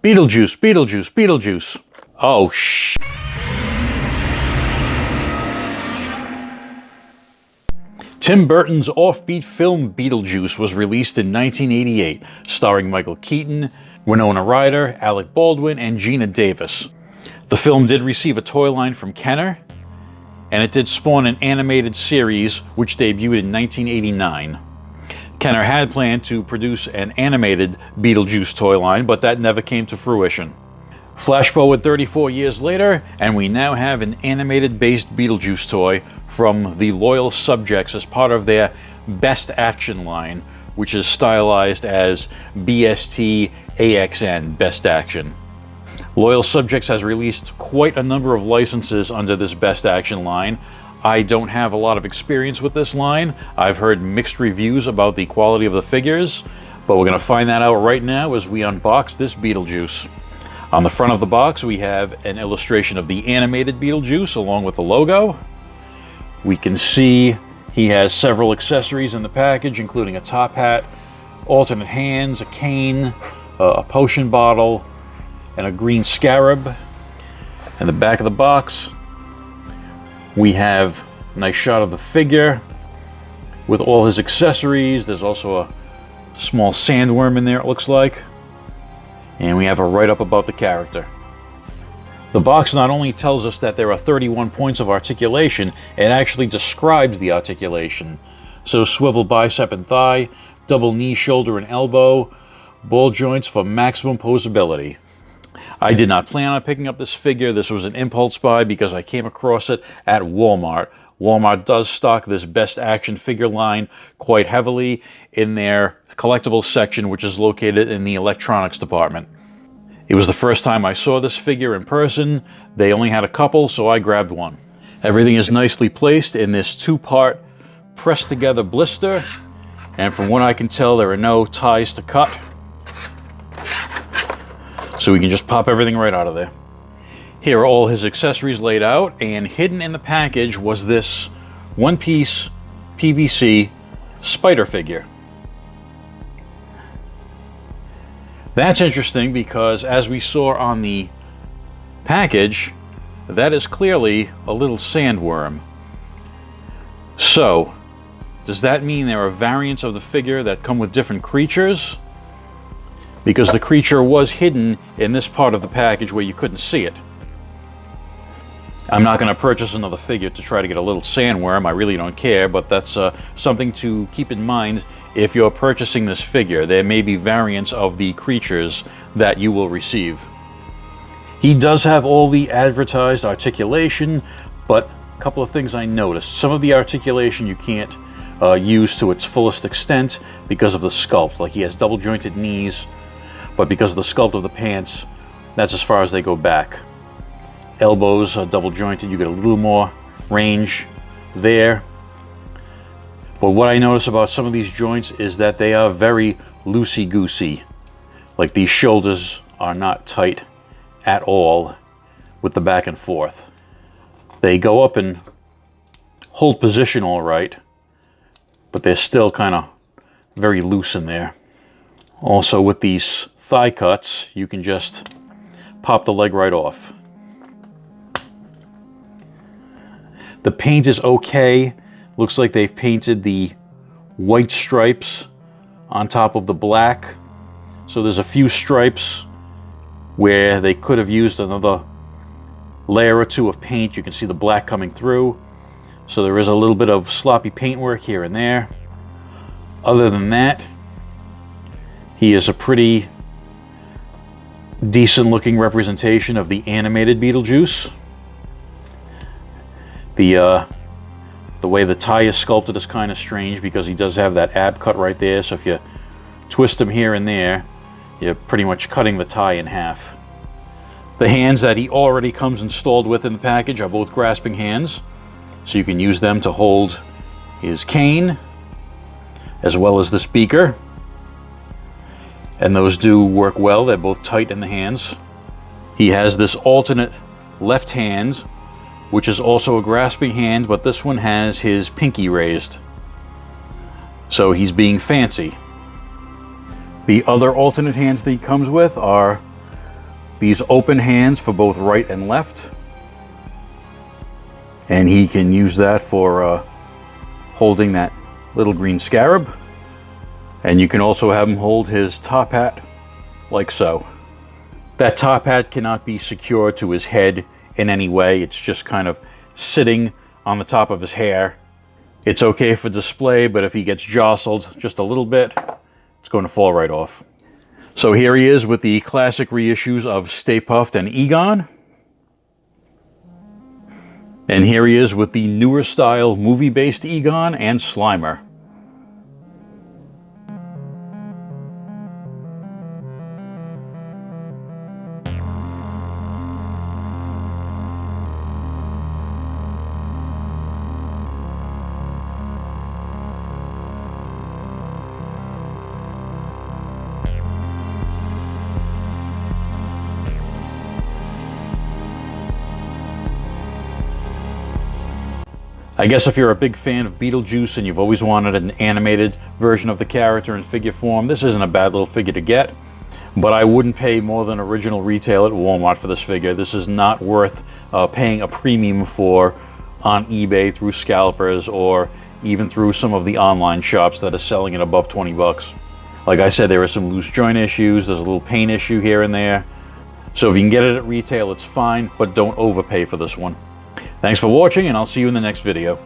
Beetlejuice, Beetlejuice, Beetlejuice. Oh, shh. Tim Burton's offbeat film Beetlejuice was released in 1988, starring Michael Keaton, Winona Ryder, Alec Baldwin, and Gina Davis. The film did receive a toy line from Kenner, and it did spawn an animated series which debuted in 1989. Kenner had planned to produce an animated Beetlejuice toy line, but that never came to fruition. Flash forward 34 years later, and we now have an animated-based Beetlejuice toy from the Loyal Subjects as part of their BST AXN line, which is stylized as BST AXN, Best Action. Loyal Subjects has released quite a number of licenses under this Best Action line. I don't have a lot of experience with this line. I've heard mixed reviews about the quality of the figures, but we're going to find that out right now as we unbox this Beetlejuice. On the front of the box, we have an illustration of the animated Beetlejuice along with the logo. We can see he has several accessories in the package, including a top hat, alternate hands, a cane, a potion bottle, and a green scarab. In the back of the box, we have a nice shot of the figure with all his accessories. There's also a small sandworm in there, it looks like. And we have a write-up about the character. The box not only tells us that there are 31 points of articulation, it actually describes the articulation. So swivel bicep and thigh, double knee, shoulder, and elbow, ball joints for maximum posability. I did not plan on picking up this figure. This was an impulse buy because I came across it at Walmart. Walmart does stock this Best Action figure line quite heavily in their collectibles section, which is located in the electronics department. It was the first time I saw this figure in person. They only had a couple, so I grabbed one. Everything is nicely placed in this two-part pressed together blister, and from what I can tell, there are no ties to cut. So we can just pop everything right out of there. Here are all his accessories laid out, and hidden in the package was this one-piece PVC spider figure. That's interesting because, as we saw on the package, that is clearly a little sandworm. So, does that mean there are variants of the figure that come with different creatures? Because the creature was hidden in this part of the package where you couldn't see it. I'm not going to purchase another figure to try to get a little sandworm. I really don't care, but that's something to keep in mind if you're purchasing this figure. There may be variants of the creatures that you will receive. He does have all the advertised articulation, but a couple of things I noticed. Some of the articulation you can't use to its fullest extent because of the sculpt. Like he has double jointed knees, but because of the sculpt of the pants, that's as far as they go back. Elbows are double jointed, you get a little more range there. But what I notice about some of these joints is that they are very loosey-goosey. Like these shoulders are not tight at all with the back and forth. They go up and hold position all right, but they're still kind of very loose in there. Also with these thigh cuts, you can just pop the leg right off. The paint is okay. Looks like they've painted the white stripes on top of the black. So there's a few stripes where they could have used another layer or two of paint. You can see the black coming through. So there is a little bit of sloppy paintwork here and there. Other than that, he is a pretty decent looking representation of the animated Beetlejuice. The way the tie is sculpted is kind of strange because he does have that ab cut right there. So if you twist him here and there, you're pretty much cutting the tie in half. The hands that he already comes installed with in the package are both grasping hands. So you can use them to hold his cane as well as this beaker. And those do work well. They're both tight in the hands. He has this alternate left hand, which is also a grasping hand, but this one has his pinky raised. So he's being fancy. The other alternate hands that he comes with are these open hands for both right and left. And he can use that for holding that little green scarab. And you can also have him hold his top hat like so. That top hat cannot be secured to his head in any way. It's just kind of sitting on the top of his hair. It's okay for display, but if he gets jostled just a little bit, it's going to fall right off. So here he is with the classic reissues of Stay Puft and Egon. And here he is with the newer style movie-based Egon and Slimer. I guess if you're a big fan of Beetlejuice and you've always wanted an animated version of the character in figure form, this isn't a bad little figure to get. But I wouldn't pay more than original retail at Walmart for this figure. This is not worth paying a premium for on eBay through scalpers or even through some of the online shops that are selling it above 20 bucks. Like I said, there are some loose joint issues, there's a little paint issue here and there. So if you can get it at retail, it's fine, but don't overpay for this one. Thanks for watching, and I'll see you in the next video.